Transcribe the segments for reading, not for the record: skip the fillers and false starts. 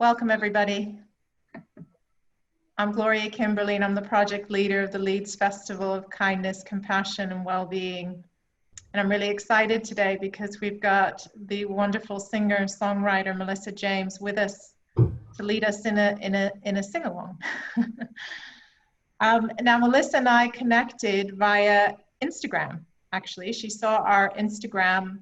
Welcome, everybody. I'm Gloria Kimberly, and I'm the project leader of the Leeds Festival of Kindness, Compassion, and Wellbeing. And I'm really excited today because we've got the wonderful singer-songwriter Melissa James with us to lead us in a sing-along. Now, Melissa and I connected via Instagram. Actually, she saw our Instagram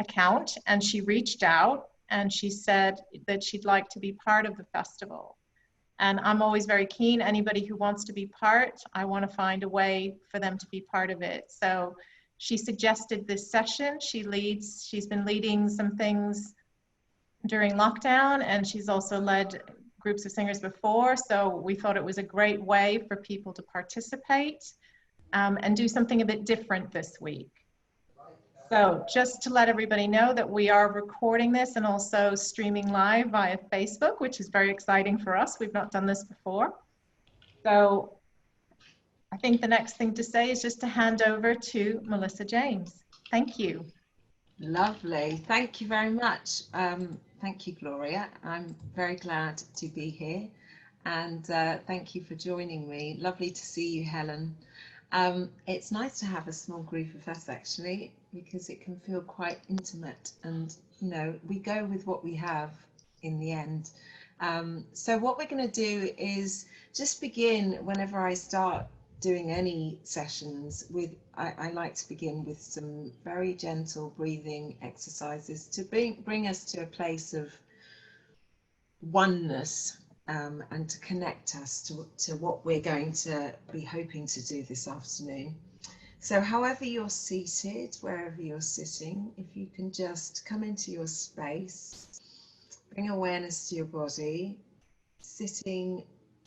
account and she reached out and she said that she'd like to be part of the festival. And I'm always very keen. Anybody who wants to be part, I want to find a way for them to be part of it. So she suggested this session. She's been leading some things during lockdown, and she's also led groups of singers before. So we thought it was a great way for people to participate and do something a bit different this week. So just to let everybody know that we are recording this and also streaming live via Facebook, which is very exciting for us. We've not done this before. So I think the next thing to say is just to hand over to Melissa James. Thank you. Lovely. Thank you very much. Thank you, Gloria. I'm very glad to be here. And thank you for joining me. Lovely to see you, Helen. It's nice to have a small group of us, actually, because it can feel quite intimate, and you know, we go with what we have in the end. So what we're going to do is just begin whenever I start doing any sessions with, I like to begin with some very gentle breathing exercises to bring us to a place of oneness, and to connect us to what we're going to be hoping to do this afternoon. So however you're seated, wherever you're sitting, if you can just come into your space, bring awareness to your body, sitting,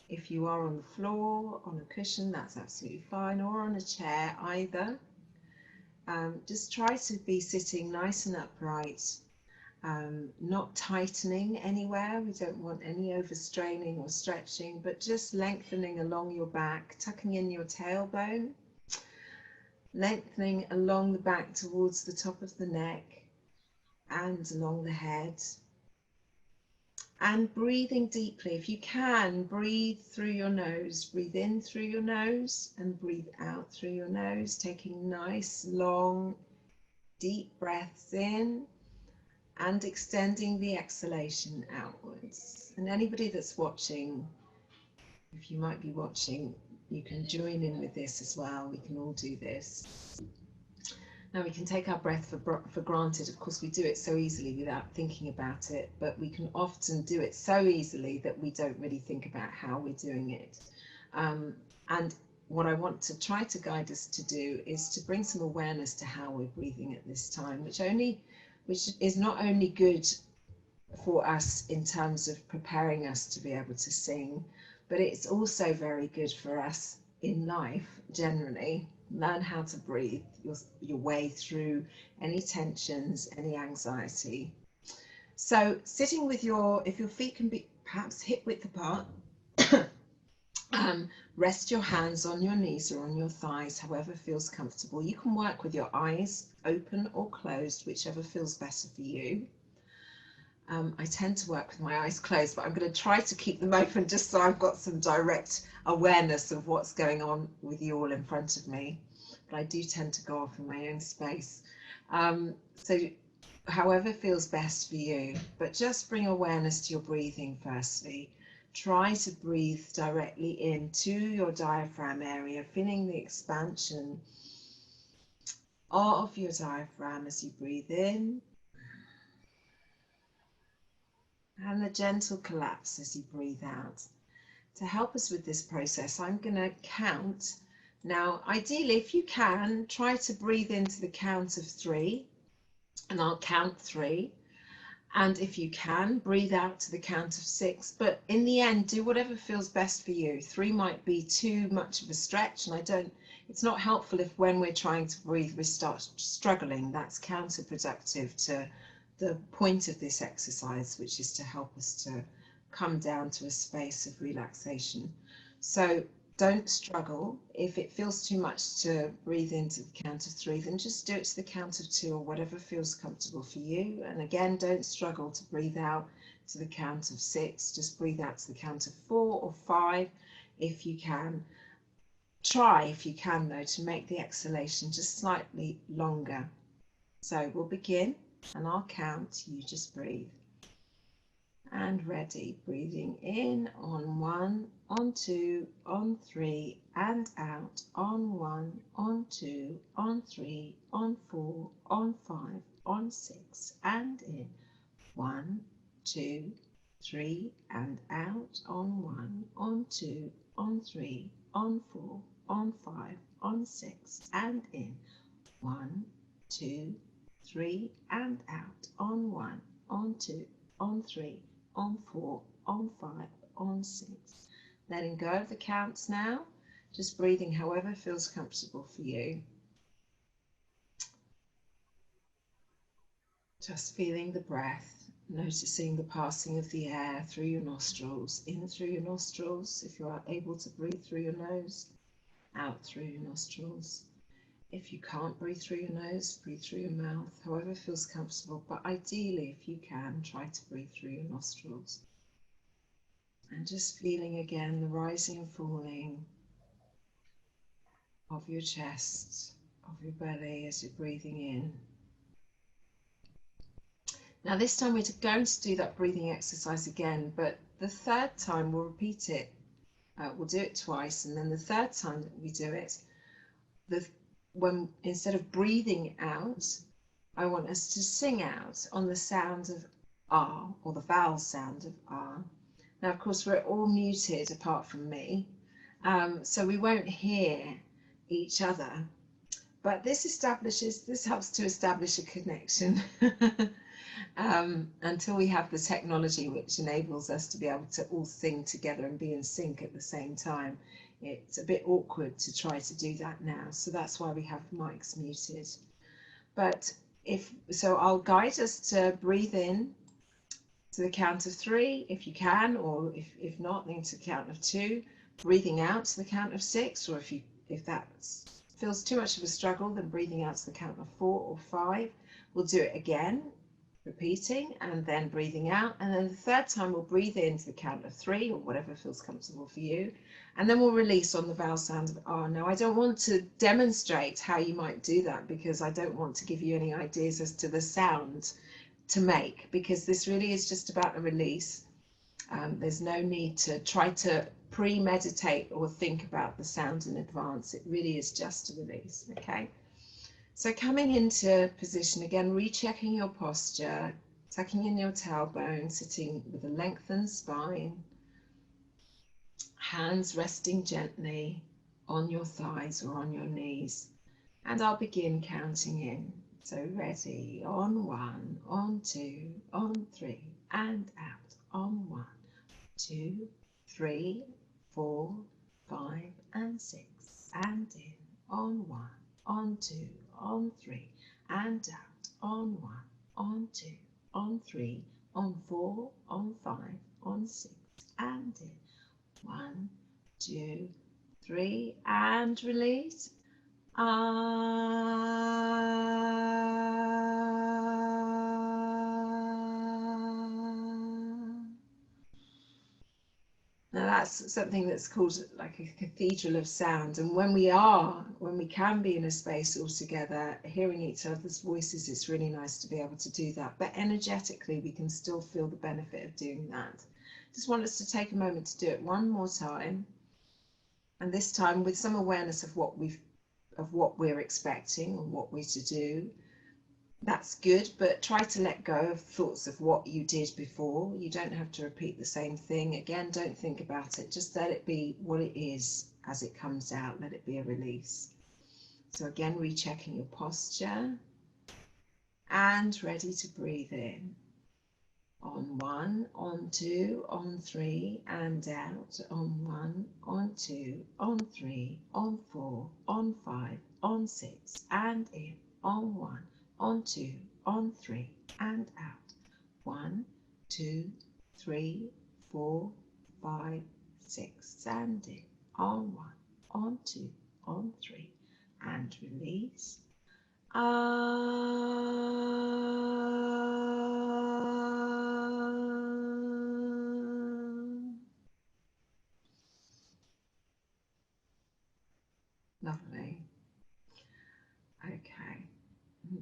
if you are on the floor, on a cushion, that's absolutely fine, or on a chair, either. Just try to be sitting nice and upright, not tightening anywhere. We don't want any overstraining or stretching, but just lengthening along your back, tucking in your tailbone, lengthening along the back towards the top of the neck and along the head, and breathing deeply. If you can, breathe through your nose. Breathe in through your nose and breathe out through your nose, taking nice, long, deep breaths in and extending the exhalation outwards. And anybody that's watching, if you might be watching, you can join in with this as well. We can all do this. Now we can take our breath for granted. Of course, we do it so easily without thinking about it, but we can often do it so easily that we don't really think about how we're doing it. And what I want to try to guide us to do is to bring some awareness to how we're breathing at this time, which is not only good for us in terms of preparing us to be able to sing, but it's also very good for us in life generally. Learn how to breathe your way through any tensions, any anxiety. So sitting with if your feet can be perhaps hip width apart, rest your hands on your knees or on your thighs, however feels comfortable. You can work with your eyes open or closed, whichever feels better for you. I tend to work with my eyes closed, but I'm going to try to keep them open just so I've got some direct awareness of what's going on with you all in front of me. But I do tend to go off in my own space. So however feels best for you, but just bring awareness to your breathing firstly. Try to breathe directly into your diaphragm area, feeling the expansion of your diaphragm as you breathe in, and the gentle collapse as you breathe out. To help us with this process, I'm going to count. Now, ideally, if you can, try to breathe into the count of 3, and I'll count 3. And if you can, breathe out to the count of 6. But in the end, do whatever feels best for you. 3 might be too much of a stretch, and it's not helpful if when we're trying to breathe, we start struggling. That's counterproductive to the point of this exercise, which is to help us to come down to a space of relaxation. So don't struggle. If it feels too much to breathe into the count of 3, then just do it to the count of 2 or whatever feels comfortable for you. And again, don't struggle to breathe out to the count of 6. Just breathe out to the count of 4 or 5 if you can. Try, if you can though, to make the exhalation just slightly longer. So we'll begin and I'll count, you just breathe. And ready, breathing in on 1, on 2, on 3, and out on 1, on 2, on 3, on 4, on 5, on 6, and in 1, 2, 3, and out on 1, on 2, on 3, on 4, on 5, on 6, and in 1, 2, 3, and out on 1, on 2, on 3, on 4, on 5, on 6. Letting go of the counts now, just breathing however feels comfortable for you. Just feeling the breath, noticing the passing of the air through your nostrils, in through your nostrils, if you are able to breathe through your nose, out through your nostrils. If you can't breathe through your nose, breathe through your mouth, however feels comfortable, but ideally, if you can, try to breathe through your nostrils. And just feeling again the rising and falling of your chest, of your belly as you're breathing in. Now this time we're going to do that breathing exercise again, but the third time we'll repeat it. We'll do it twice, and then the third time that we do it, when instead of breathing out, I want us to sing out on the sound of R, or the vowel sound of R. Now, of course, we're all muted apart from me, so we won't hear each other. But this helps to establish a connection until we have the technology which enables us to be able to all sing together and be in sync at the same time. It's a bit awkward to try to do that now, so that's why we have mics muted. But so I'll guide us to breathe in to the count of 3 if you can, or if not, then to the count of 2, breathing out to the count of 6, or if that feels too much of a struggle, then breathing out to the count of 4 or 5. We'll do it again, repeating and then breathing out, and then the third time we'll breathe in to the count of 3 or whatever feels comfortable for you, and then we'll release on the vowel sound of R. Now I don't want to demonstrate how you might do that because I don't want to give you any ideas as to the sound to make, because this really is just about a release. There's no need to try to premeditate or think about the sound in advance. It really is just a release. Okay, so coming into position again, rechecking your posture, tucking in your tailbone, sitting with a lengthened spine, hands resting gently on your thighs or on your knees, and I'll begin counting in. So ready, on 1, on 2, on 3, and out on 1, 2, 3, 4, 5, and 6, and in on 1, on 2, on 3, and out on 1, on 2, on 3, on 4, on 5, on 6, and in 1, 2, 3, and release. Now that's something that's called like a cathedral of sound, and when we can be in a space all together, hearing each other's voices, it's really nice to be able to do that. But energetically, we can still feel the benefit of doing that. Just want us to take a moment to do it one more time, and this time with some awareness of what we're expecting and what we're to do. That's good, but try to let go of thoughts of what you did before. You don't have to repeat the same thing. Again, don't think about it. Just let it be what it is as it comes out. Let it be a release. So again, rechecking your posture and ready to breathe in. On 1, on 2, on 3, and out. On 1, on 2, on 3, on 4, on 5, on 6, and in. On 1, on 2, on 3, and out. 1, 2, 3, 4, 5, 6, and in. On 1, on 2, on 3, and release. Now,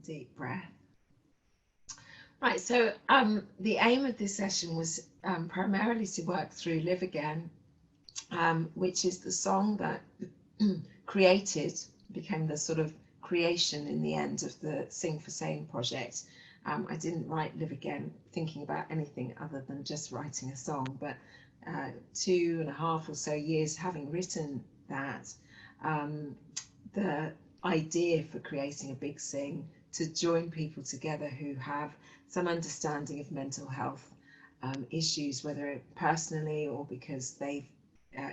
Deep breath. Right, so the aim of this session was primarily to work through Live Again, which is the song that became the sort of creation in the end of the Sing4SANE project. I didn't write Live Again thinking about anything other than just writing a song, but 2.5 or so years having written that, the idea for creating a big sing to join people together who have some understanding of mental health issues, whether personally or because they've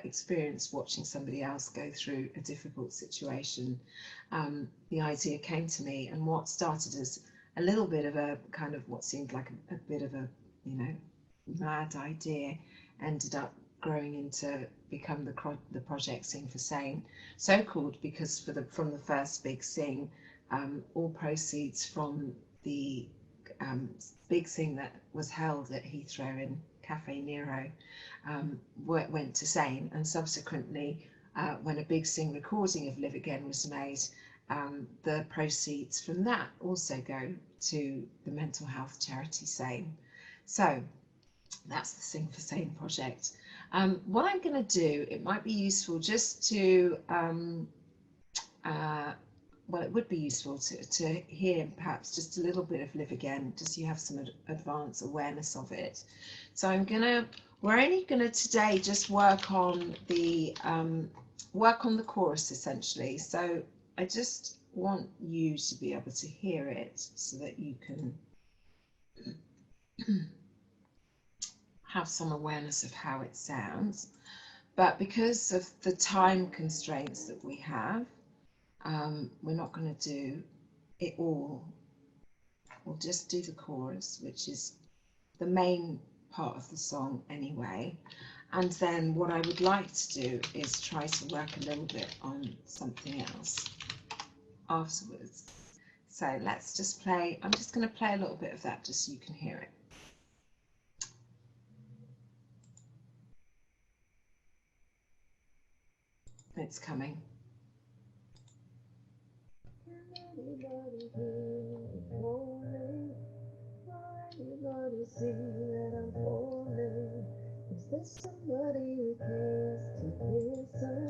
experienced watching somebody else go through a difficult situation. The idea came to me, and what started as a little bit of a kind of what seemed like a bit of a, you know, mad idea ended up growing into become the project Sing4SANE, so called because from the first big sing, all proceeds from the big sing that was held at Heathrow in Cafe Nero went to SANE, and subsequently when a big sing recording of Live Again was made, the proceeds from that also go to the mental health charity SANE. So that's the Sing4SANE project. What I'm going to do, it might be useful just to well, it would be useful to hear perhaps just a little bit of Live Again, just so you have some advanced awareness of it. So we're only gonna today just work on the chorus essentially. So I just want you to be able to hear it so that you can have some awareness of how it sounds. But because of the time constraints that we have, we're not going to do it all. We'll just do the chorus, which is the main part of the song anyway. And then what I would like to do is try to work a little bit on something else afterwards. So let's just play. I'm just going to play a little bit of that just so you can hear it. It's coming.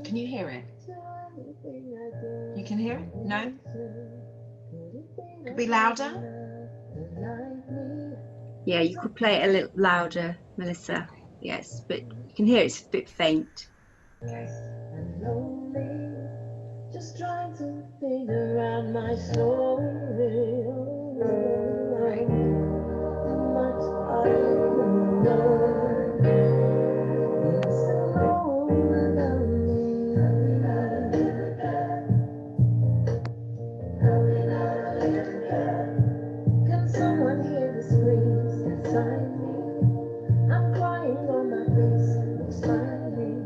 Can you hear it? You can hear it? No? Could be louder? Yeah, you could play it a little louder, Melissa. Yes, but you can hear it's a bit faint. Okay. Just trying to figure out my story. Right. Much I know. It's alone about me. Can someone hear the screams inside me? I'm crying on my face, smiling.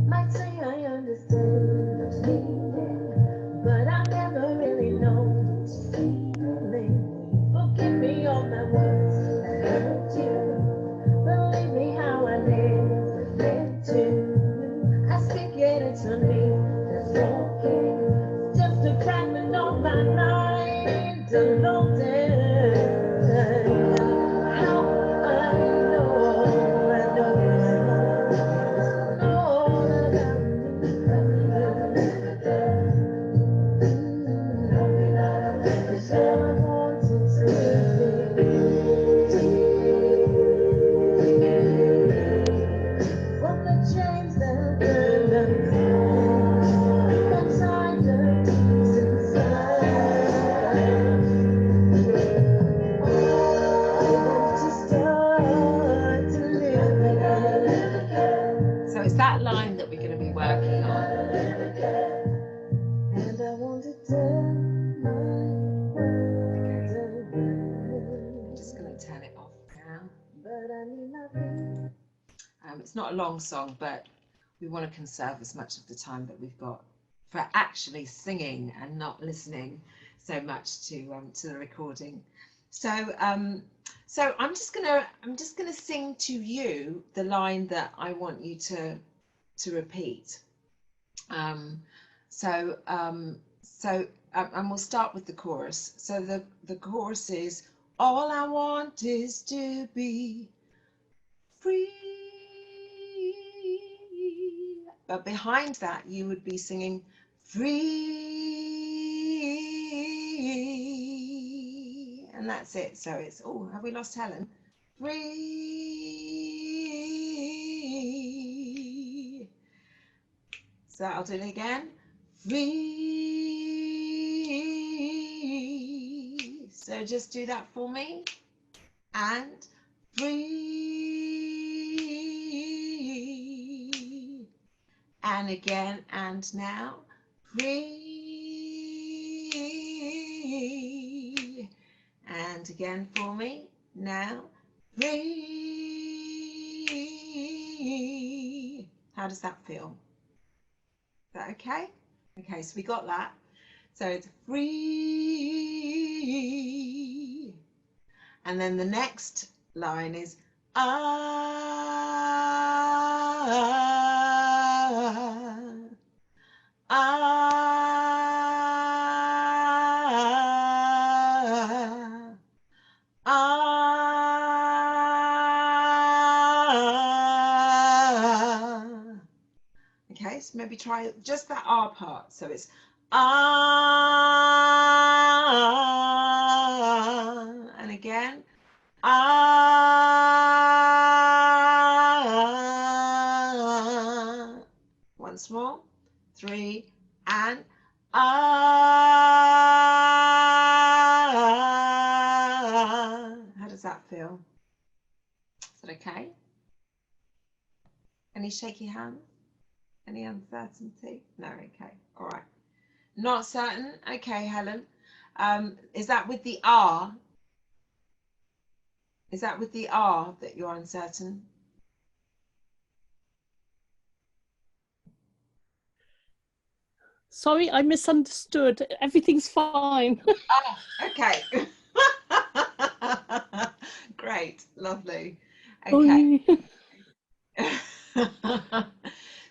Might say I understand what's meaning, but I never really know what's feeling. Forgive me all my words that hurt you. Believe me how I live meant to. I speak it, it's on me, that's broken. Just a fragment of my mind, alone there. How I know it's all about me. It's all I wanted to be. From the chains that burn us, inside the deeps inside. So it's that line that we're going to be working on. And I want to tell my I'm just going to turn it off now. But I need nothing. It's not a long song, but we want to conserve as much of the time that we've got for actually singing and not listening so much to the recording. So so I'm just gonna sing to you the line that I want you to repeat. So, and we'll start with the chorus. So the chorus is, all I want is to be free. But behind that, you would be singing free. And that's it. So it's, oh, have we lost Helen? Free. So I'll do it again. Free. So just do that for me. And free. And again, and now. Free. And again for me. Now. Free. How does that feel? Is that okay? Okay, so we got that. So it's free. And then the next line is Okay, so maybe try just that R part. So it's and again once more, 3 and how does that feel? Is that okay? Any shaky hands? Any uncertainty? No, okay, all right. Not certain? Okay, Helen. Is that with the R? Is that with the R that you're uncertain? Sorry, I misunderstood. Everything's fine. Oh, okay. Great, lovely. Okay.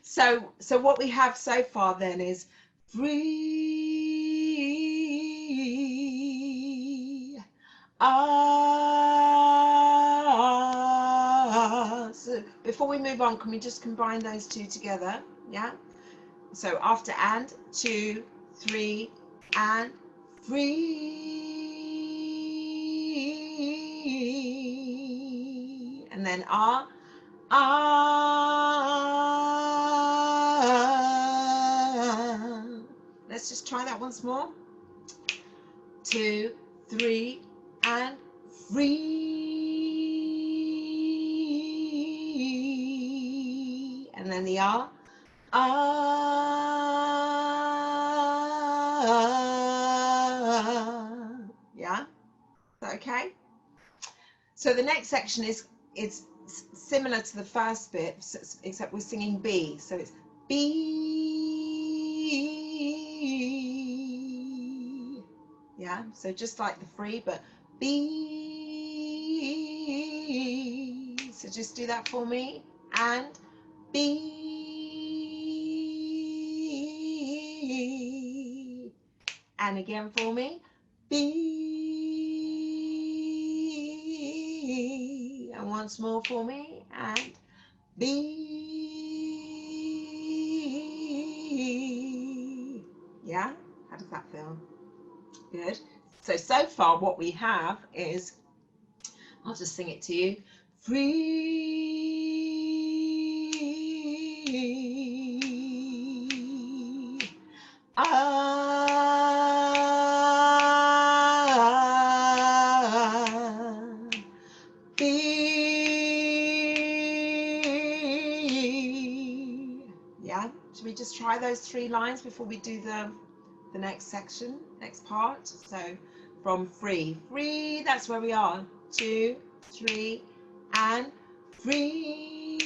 So what we have so far then is free. So before we move on, can we just combine those two together? Yeah. So after and, 2, 3, and free. And then R. Let's just try that once more. 2, 3, and free. And then the R. Yeah, is that okay? So the next section is similar to the first bit, except we're singing B. So it's B. Yeah, so just like the free, but B. So just do that for me. And B. And again for me. B. And once more for me. And B. Yeah? How does that feel? Good. So far what we have is, I'll just sing it to you. Free. B. Yeah, should we just try those 3 lines before we do the next section, next part? So from free, that's where we are. 2, 3, and free.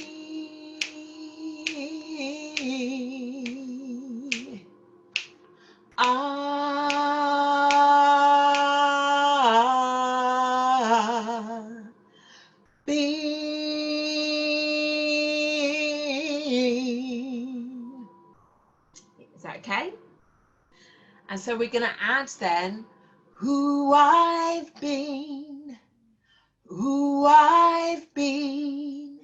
B. Is that okay? And so we're going to add then who I've been, who I've been,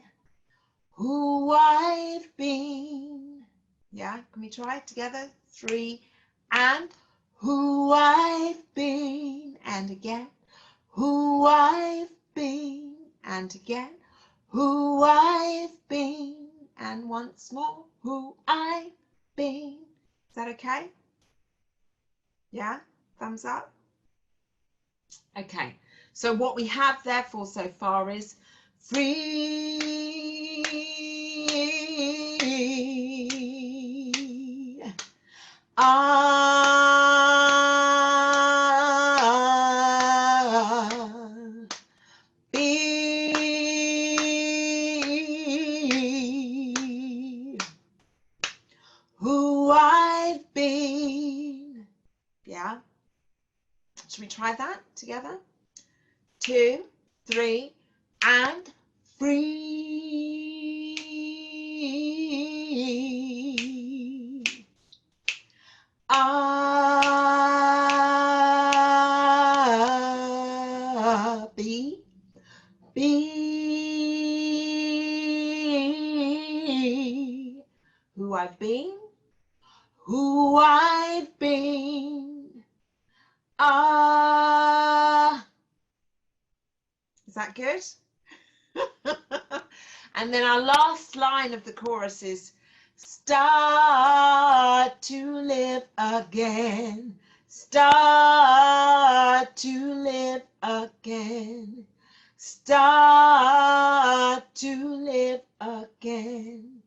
who I've been. Yeah, can we try it together? 3 and who I've been, and again who I've been, and again who I've been, and once more who I've been. Is that okay? Yeah, thumbs up. Okay, so what we have therefore so far is free, be who I've been. Yeah, should we try that together? 2, 3, and free. Be who I've been, who I've been. Is that good? And then our last line of the chorus is start to live again, start to live again, start to live again.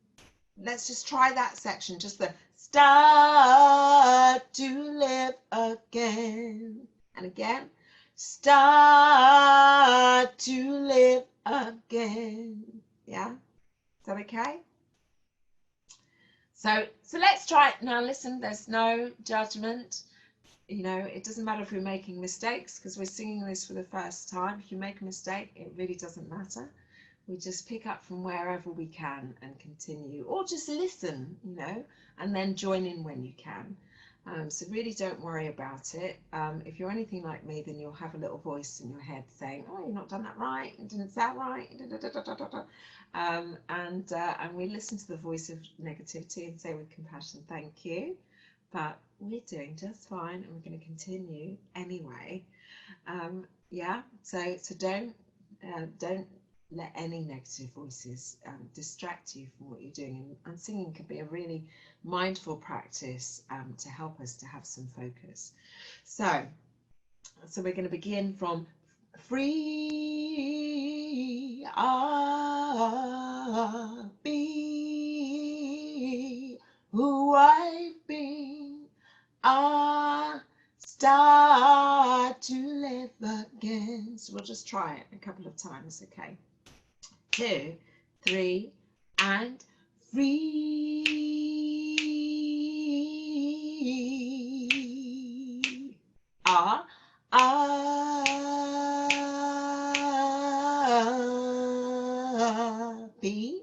Let's just try that section, just the start to live again. And again, start to live again. Yeah, is that okay? So let's try it now. Listen, there's no judgment. You know, it doesn't matter if we're making mistakes because we're singing this for the first time. If you make a mistake, it really doesn't matter. We just pick up from wherever we can and continue, or just listen, you know, and then join in when you can. So really don't worry about it. If you're anything like me, then you'll have a little voice in your head saying, oh, you've not done that right, it didn't sound right, and we listen to the voice of negativity and say with compassion, thank you, but we're doing just fine and we're going to continue anyway. Yeah, so don't let any negative voices distract you from what you're doing, and singing can be a really mindful practice to help us to have some focus. So we're going to begin from free, be who I've been, start to live again. So we'll just try it a couple of times, okay? 2, 3, and free. Be.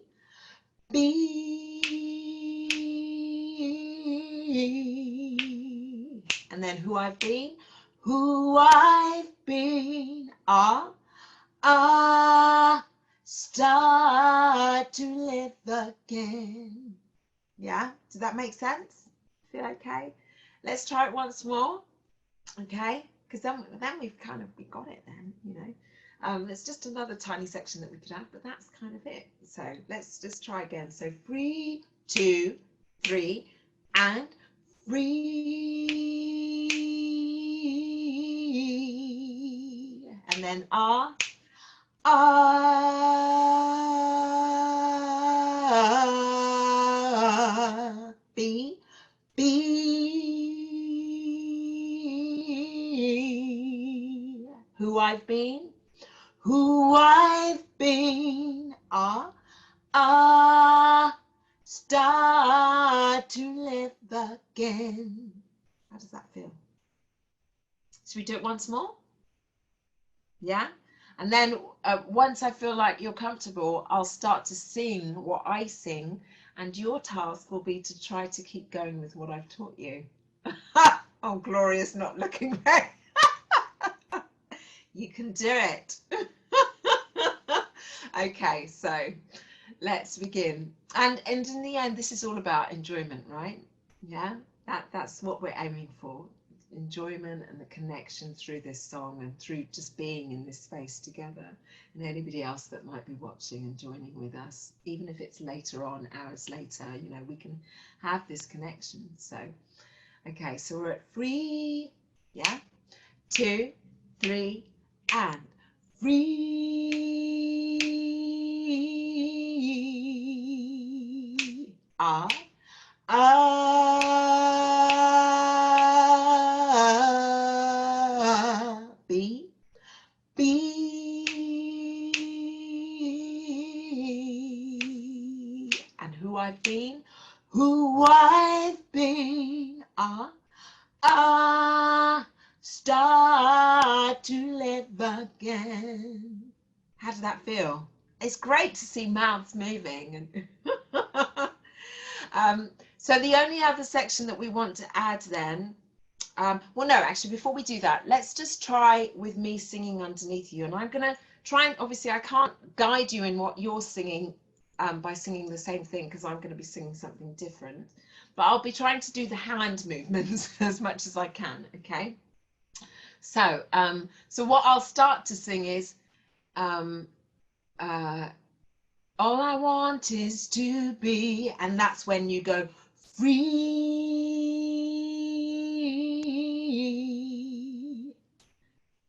And then who I've been, start to live again. Yeah, does that make sense? Feel okay? Let's try it once more, okay? Because then we got it then, you know. There's just another tiny section that we could add, but that's kind of it. So let's just try again. So 3, 2, 3, and free. And then be who I've been, start to live again. How does that feel? Should we do it once more? Yeah? And then once I feel like you're comfortable, I'll start to sing what I sing, and your task will be to try to keep going with what I've taught you. Oh, Gloria's not looking back. You can do it. Okay, so let's begin. And in the end, this is all about enjoyment, right? Yeah, that's what we're aiming for. Enjoyment and the connection through this song and through just being in this space together, and anybody else that might be watching and joining with us, even if it's later on, hours later, you know, we can have this connection. So okay, so we're at 3, yeah, 2, 3, and free. R, B, B, and who I've been, start to live again. How does that feel? It's great to see mouths moving. And so the only other section that we want to add then, well, no, actually, before we do that, let's just try with me singing underneath you. And I'm going to try and, obviously, I can't guide you in what you're singing by singing the same thing, because I'm going to be singing something different. But I'll be trying to do the hand movements as much as I can, okay? So, so what I'll start to sing is, all I want is to be, and that's when you go free,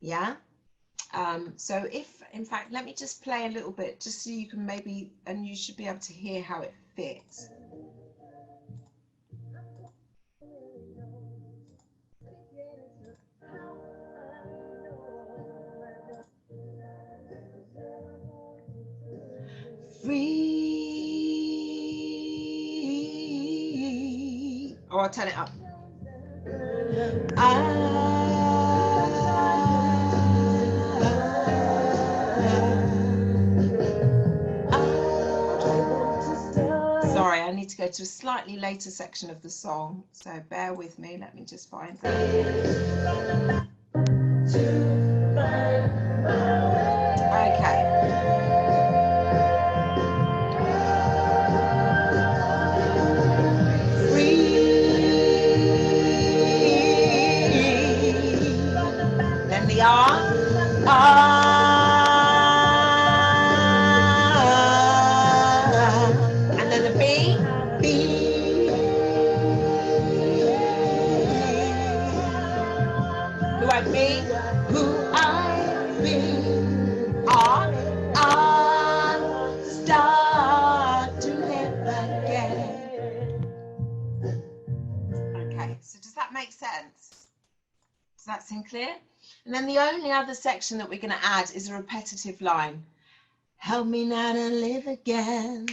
yeah? So if, in fact, let me just play a little bit, just so you can maybe, and you should be able to hear how it fits. Free. Oh, I'll turn it up. Sorry, I need to go to a slightly later section of the song, so bear with me. Let me just find that. Okay. Then the R, and then the B, B. Who I be, R, start to live again. Okay, so does that make sense? Does that seem clear? And then the only other section that we're going to add is a repetitive line. Help me now to live again.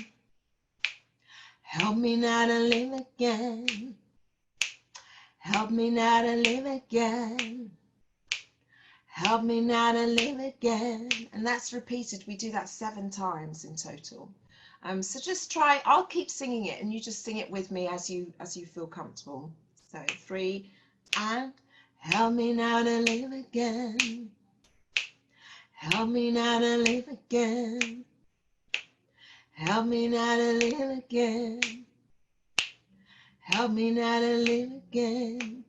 Help me now to live again. Help me now to live again. Help me now to live again. And that's repeated. We do that 7 times in total. So just try, I'll keep singing it and you just sing it with me as you feel comfortable. So 3, and help me now to live again. Help me now to live again. Help me now to live again. Help me now to live again.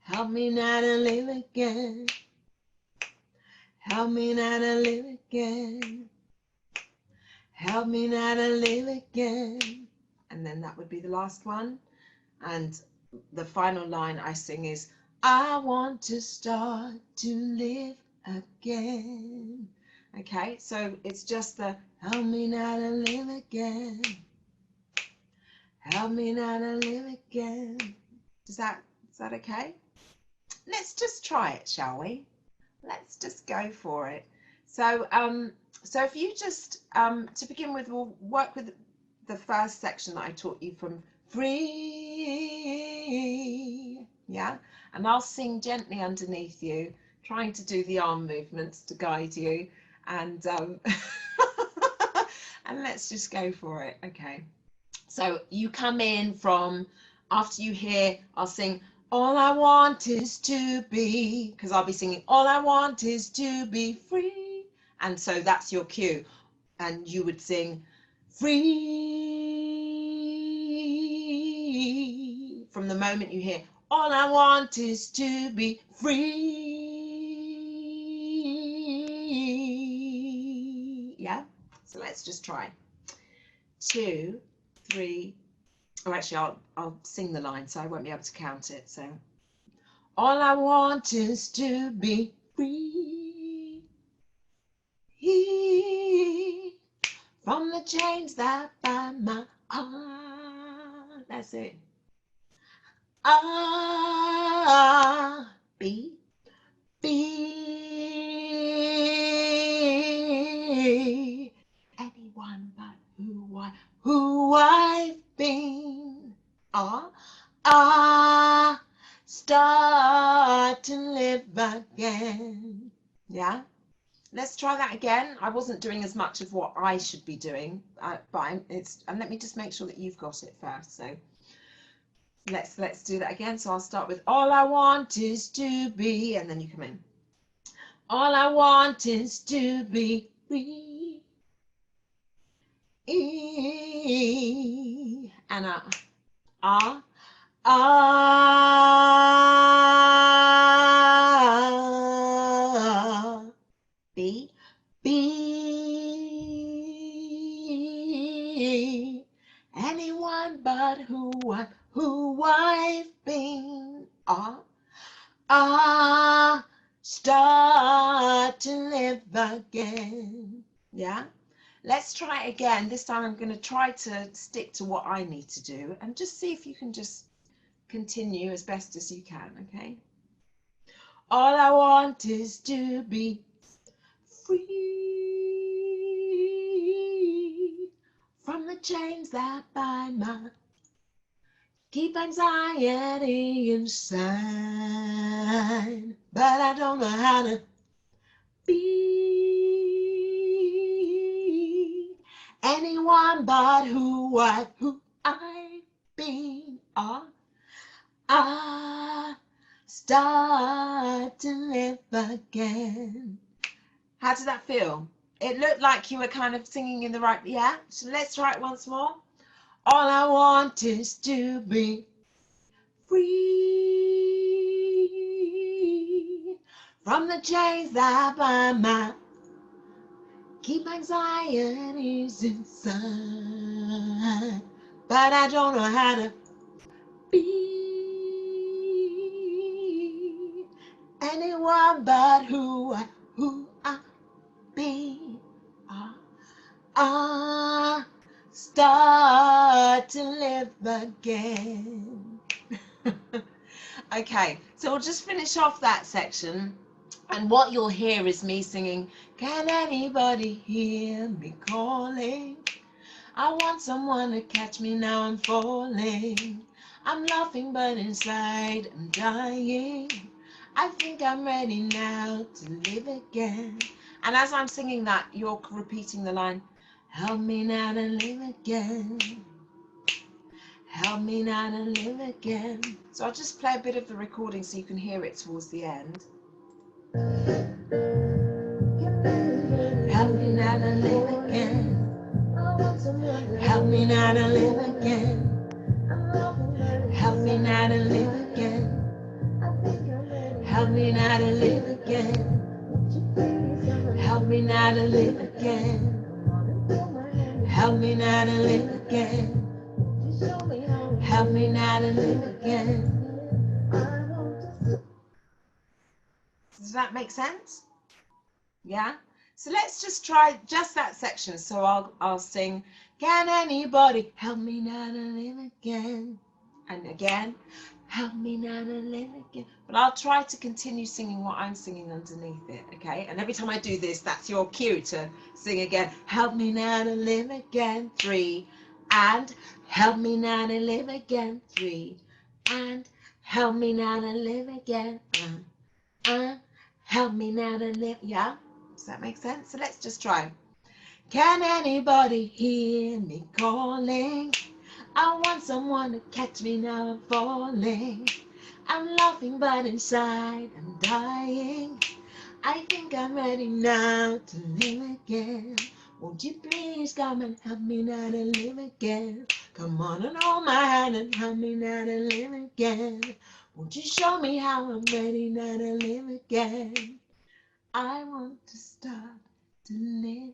Help me now to live again. Help me now to live again. Help me now to live again. And then that would be the last one. And the final line I sing is, I want to start to live again. Okay, so it's just the help me now to live again. Help me now to live again. Is that okay? Let's just try it, shall we? Let's just go for it. So so if you just to begin with, we'll work with the first section that I taught you from free, yeah, and I'll sing gently underneath you, trying to do the arm movements to guide you, and and let's just go for it. Okay, so you come in from, after you hear, I'll sing, All I want is to be, because I'll be singing, all I want is to be free. And so that's your cue. And you would sing free from the moment you hear, all I want is to be free. Yeah, so let's just try. 2, 3. Oh, actually, I'll sing the line, so I won't be able to count it. So, all I want is to be free from the chains that bind my heart. That's it. Be anyone but who I've been. Start to live again. Yeah, let's try that again. I wasn't doing as much of what I should be doing, but and let me just make sure that you've got it first. So let's do that again. So I'll start with all I want is to be, and then you come in. All I want is to be free. And be anyone but who I've been. Start to live again. Yeah, let's try it again. This time I'm going to try to stick to what I need to do and just see if you can just continue as best as you can. Okay, all I want is to be free from the chains that bind my, keep anxiety inside, but I don't know how to be anyone but who I've been. Start to live again. How did that feel? It looked like you were kind of singing in the right, yeah? So let's try it once more. All I want is to be free from the chains that bind my, keep anxieties inside, but I don't know how to be anyone but who I be. Start to live again. Okay, so we'll just finish off that section, and what you'll hear is me singing, can anybody hear me calling? I want someone to catch me, now I'm falling. I'm laughing but inside I'm dying. I think I'm ready now to live again. And as I'm singing that, you're repeating the line, help me now to live again. Help me now to live again. So I'll just play a bit of the recording so you can hear it towards the end. Help me now to live again. Help me now to live again. Help me now to live again. Help me now to live again. Help me now to live again. Help me now to live again. Help me now to live again. Does that make sense? Yeah? So let's just try just that section. So I'll sing, can anybody help me now to live again? And again, help me now to live again. But I'll try to continue singing what I'm singing underneath it, okay? And every time I do this, that's your cue to sing again. Help me now to live again, 3, and help me now to live again, 3, and help me now to live again, help me now to live, yeah? Does that make sense? So let's just try. Can anybody hear me calling? I want someone to catch me, now I'm falling. I'm laughing, but inside I'm dying. I think I'm ready now to live again. Won't you please come and help me now to live again? Come on and hold my hand and help me now to live again. Won't you show me how I'm ready now to live again? I want to start to live.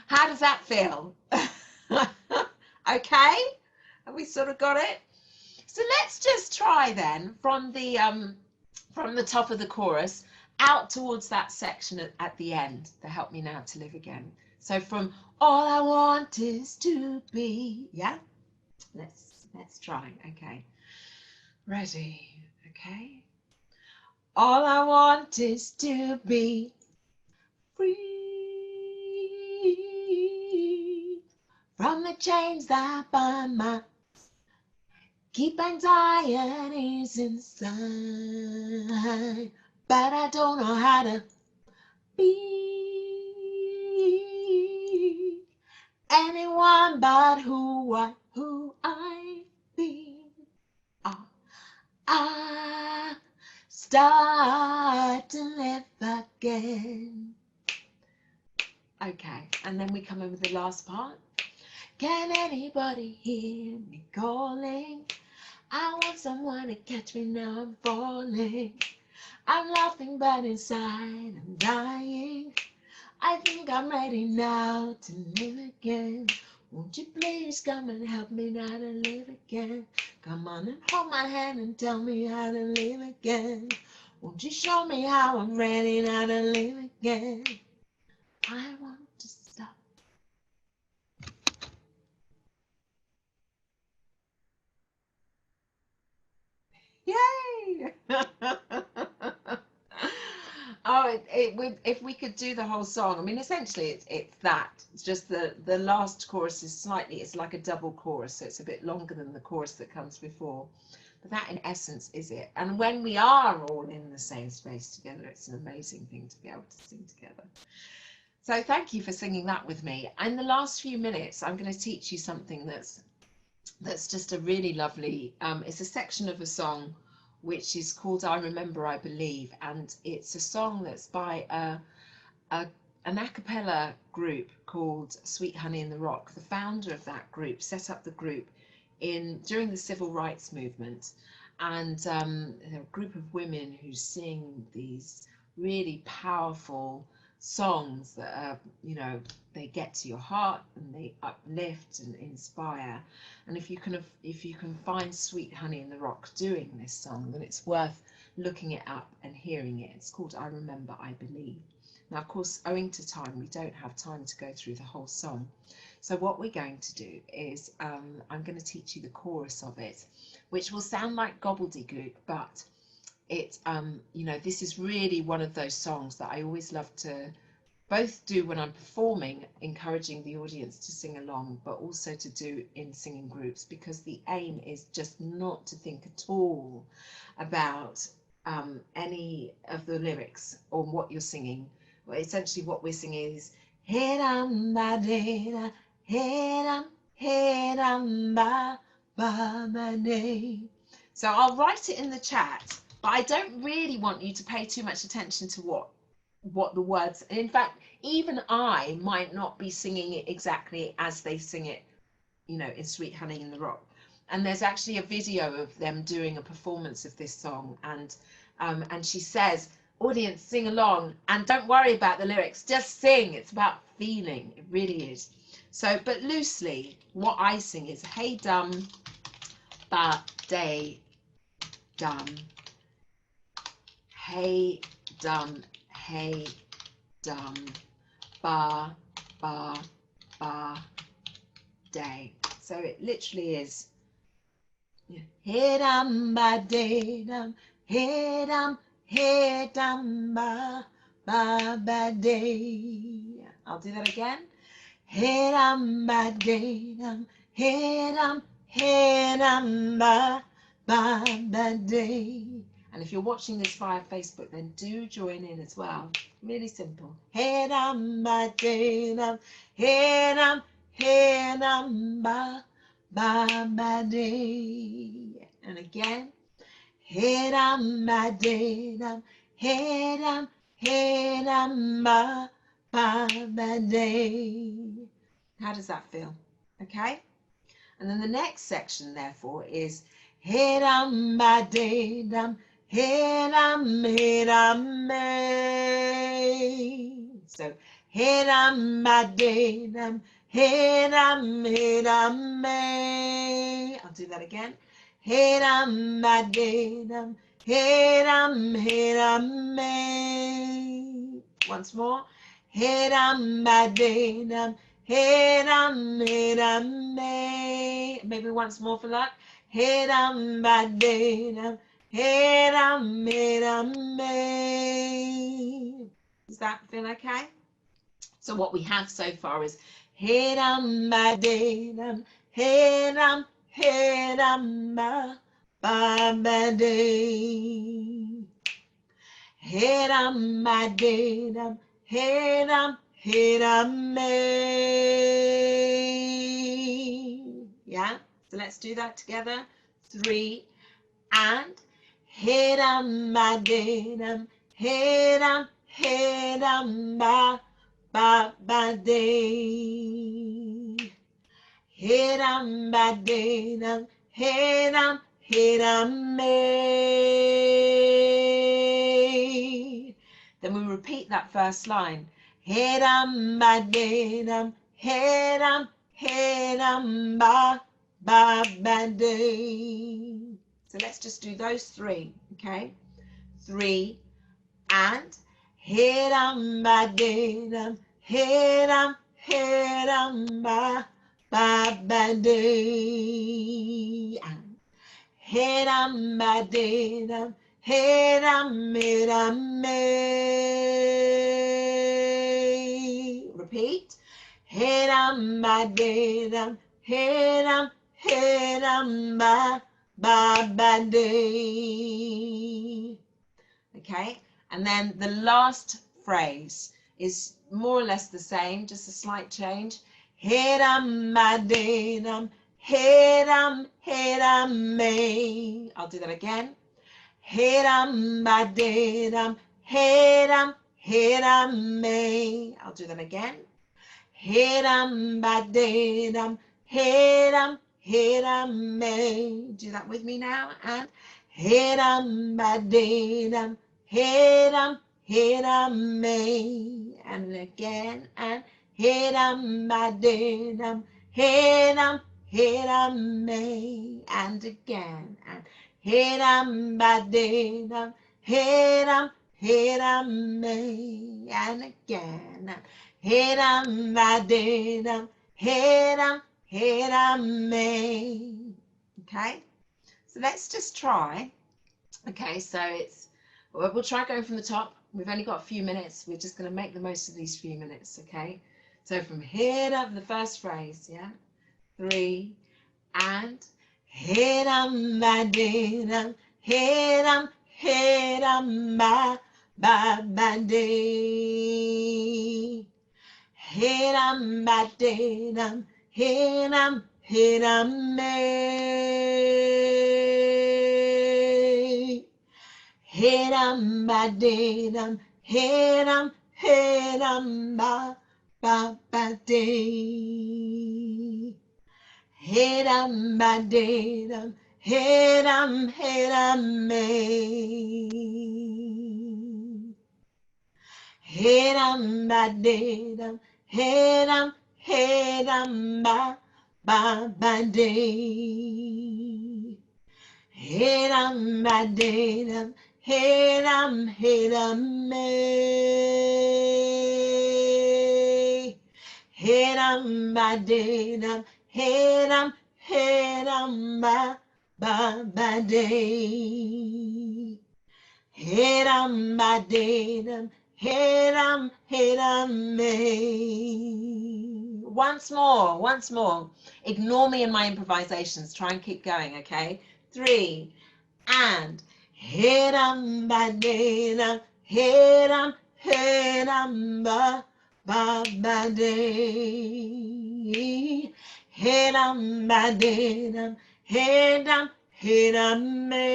How does that feel? Okay, have we sort of got it? So let's just try then from the top of the chorus out towards that section at the end, the help me now to live again. So from all I want is to be, yeah, let's try. Okay, ready? Okay, all I want is to be free from the chains that bind my, keep anxieties inside, but I don't know how to be anyone but who I be. I start to live again. Okay, and then we come in with the last part. Can anybody hear me calling? I want someone to catch me, now I'm falling. I'm laughing, but inside I'm dying. I think I'm ready now to live again. Won't you please come and help me now to live again? Come on and hold my hand and tell me how to live again. Won't you show me how I'm ready now to live again? I want to stop. Yay! Oh, if we could do the whole song, I mean, essentially it's that. It's just the last chorus is slightly, it's like a double chorus, so it's a bit longer than the chorus that comes before. But that in essence is it. And when we are all in the same space together, it's an amazing thing to be able to sing together. So thank you for singing that with me. In the last few minutes, I'm going to teach you something that's just a really lovely, it's a section of a song which is called I Remember, I Believe, and it's a song that's by an a cappella group called Sweet Honey in the Rock. The founder of that group set up the group during the civil rights movement, and they're a group of women who sing these really powerful songs that are, you know, they get to your heart and they uplift and inspire. And if you can find Sweet Honey in the Rock doing this song, then it's worth looking it up and hearing it. It's called I Remember, I Believe. Now, of course, owing to time, we don't have time to go through the whole song. So what we're going to do is I'm going to teach you the chorus of it, which will sound like gobbledygook, but it, you know, this is really one of those songs that I always love to both do when I'm performing, encouraging the audience to sing along, but also to do in singing groups, because the aim is just not to think at all about any of the lyrics or what you're singing. Well, essentially what we're singing is headam ba da headam ba ba day. So I'll write it in the chat, but I don't really want you to pay too much attention to what the words, in fact, even I might not be singing it exactly as they sing it, you know, in Sweet Honey in the Rock. And there's actually a video of them doing a performance of this song, and she says, audience, sing along and don't worry about the lyrics, just sing. It's about feeling, it really is. So, but loosely, what I sing is hey dum ba day dum, hey dum ba ba ba day. So it literally is hey dum ba day dum, hey dum ba ba day. I'll do that again. Hey dum ba day dum, hey dum ba ba day. And if you're watching this via Facebook, then do join in as well. Really simple. Hey dum ba day dum, hey hit 'em ba ba ba day. And again, hit 'em ba day, hit 'em ba ba ba day. How does that feel? Okay. And then the next section, therefore, is hit 'em ba day, hit 'em may. So hit 'em ba day, hit 'em may. I'll do that again. Hit 'em ba day, hit 'em may. Once more. Hit 'em ba day, hit 'em may. Maybe once more for luck. Hit 'em ba day, hit 'em may. Does that feel okay? So what we have so far is hit 'em ba day, hit 'em ba ba day. Hit 'em ba day, hit 'em may. Yeah, so let's do that together. 3 and hit 'em ba day, hit 'em ba ba day. Hit 'em ba day, hit 'em may. Then we repeat that first line. Hit 'em ba day, hit 'em ba ba day. So let's just do those 3, okay? 3 and hit 'em ba day, hit 'em ba ba day. And hit 'em ba day, hit 'em may. Repeat. Hit 'em ba day, hit 'em ba ba day. Okay, and then the last phrase is more or less the same, just a slight change. Hit 'em ba day, hit 'em may. I'll do that again. Hit 'em ba day, hit 'em may. I'll do that again. Hit 'em ba day, hit 'em may. Do that with me now. And hit 'em ba day, hit 'em may. And again. And hit 'em ba day, hit 'em may. And again. And hit 'em ba day, hit 'em may. And again. And hit 'em ba day, hit 'em may. Okay, so let's just try. Okay, so we'll try going from the top. We've only got a few minutes. We're just going to make the most of these few minutes. Okay, so from hit 'em, the first phrase, yeah, 3 and hit 'em ba day, hit 'em ba ba day. Hit 'em ba day, hit 'em may. Hit 'em ba day, hit 'em ba ba day. Hit 'em ba day, hit 'em may. Hit 'em ba day, hit 'em ba ba day. Hit 'em ba day, hit 'em may. Hit 'em ba day, hit 'em ba ba day. Hit 'em ba day, hit 'em may. Once more. Ignore me and my improvisations. Try and keep going, okay? 3 and hit 'em ba day, hit 'em ba ba day. Hedam badedam, hedam, hedam me.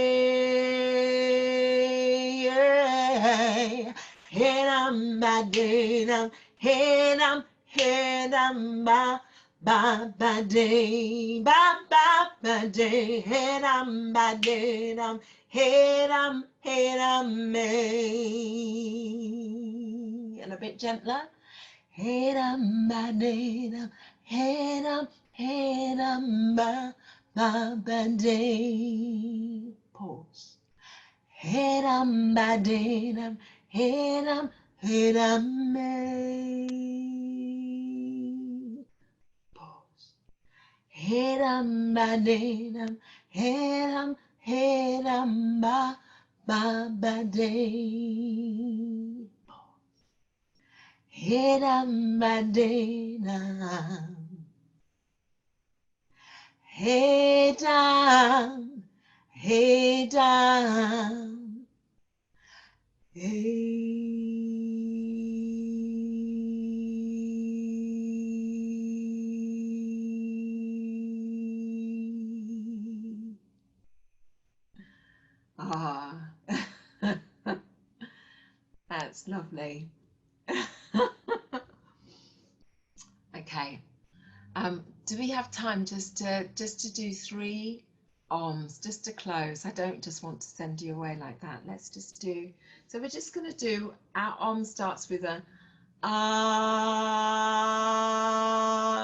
Hedam badedam, hedam, hedam ba. Ba ba day, ba ba ba day, hedam badedam, hedam, hedam me. And a bit gentler. Hedam badedam, hedam, hedam ba ba ba day. Pause. Hedam badedam, hedam, hedam me. Pause. Hedam badedam, hedam, hedam ba ba ba day. Hedam badedam, hedam, hedam, Ah, that's lovely. Okay. Do we have time just to do 3 OMs, just to close? I don't just want to send you away like that. Let's just do. So we're just going to do, our OM starts with a ah,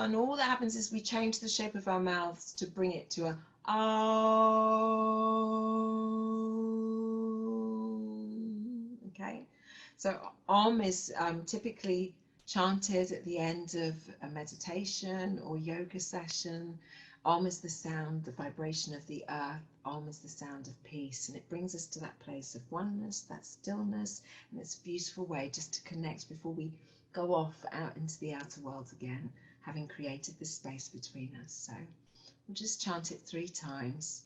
and all that happens is we change the shape of our mouths to bring it to a ah. Okay. So OM is typically chanted at the end of a meditation or yoga session. Om is the sound, the vibration of the earth. Om is the sound of peace, and it brings us to that place of oneness, that stillness, and it's a beautiful way just to connect before we go off out into the outer world again, having created this space between us. So we'll just chant it 3 times.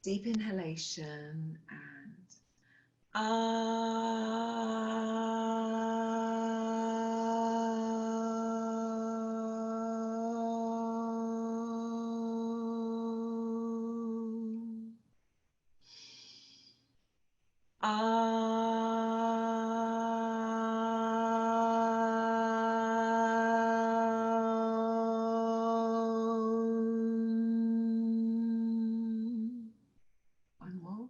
Deep inhalation and one more.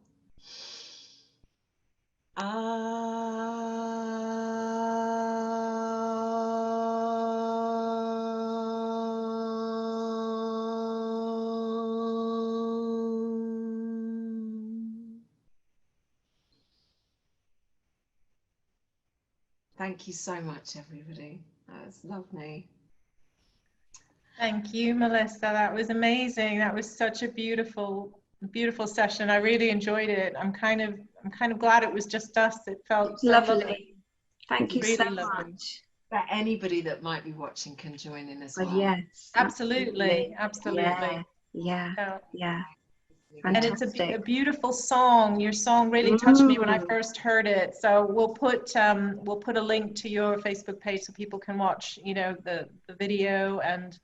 Thank you so much, everybody. That was lovely. Thank you, Melissa. That was amazing. That was such a beautiful session. I really enjoyed it. I'm kind of glad it was just us. It felt so lovely. Thank you really so lovely. much. That anybody that might be watching can join in as well. Yes, Absolutely. Yeah. And Fantastic. it's a beautiful song. Your song really touched me when I first heard it. So we'll put a link to your Facebook page so people can watch, you know, the video, and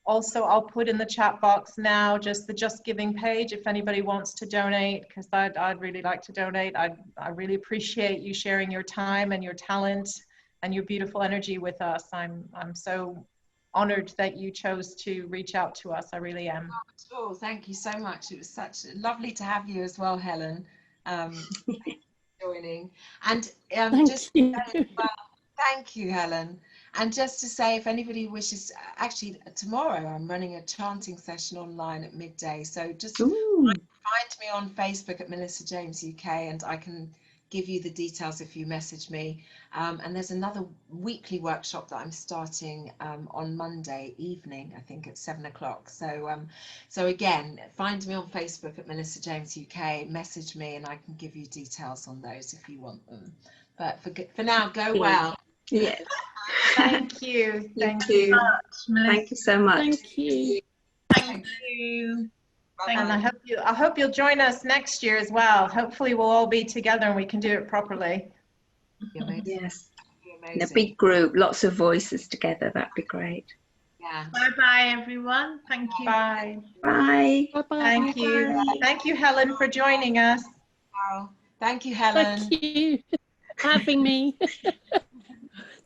also I'll put in the chat box now just the Just Giving page if anybody wants to donate, because I'd really like to donate. I really appreciate you sharing your time and your talent and your beautiful energy with us. I'm so honored that you chose to reach out to us. I really am. Oh, thank you so much. It was such lovely to have you as well, Helen, joining. And Thank you. Thank you, Helen. And just to say, if anybody wishes, actually tomorrow I'm running a chanting session online at midday. So just find me on Facebook at Melissa James UK, and I can give you the details if you message me. And there's another weekly workshop that I'm starting on Monday evening, I think at 7 o'clock. So so again, find me on Facebook at Melissa James UK, message me, and I can give you details on those if you want them. But for now, go well. Yes. Thank you. Thank you. Thank you so much. Thank you. Thank you. And I hope you'll join us next year as well. Hopefully we'll all be together and we can do it properly. Yes. In a big group, lots of voices together, that'd be great. Yeah. Bye-bye, everyone. Thank you. Bye. Bye. Bye-bye. Thank you. Bye. Thank you, Helen, for joining us. Wow. Thank you, Helen. Thank you for having me.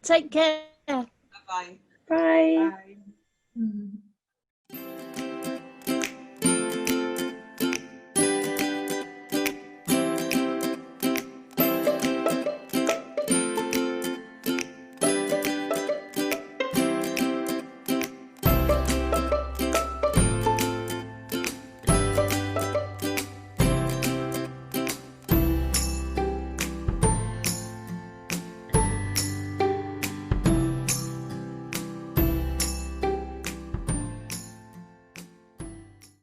Take care. Bye-bye. Bye. Bye.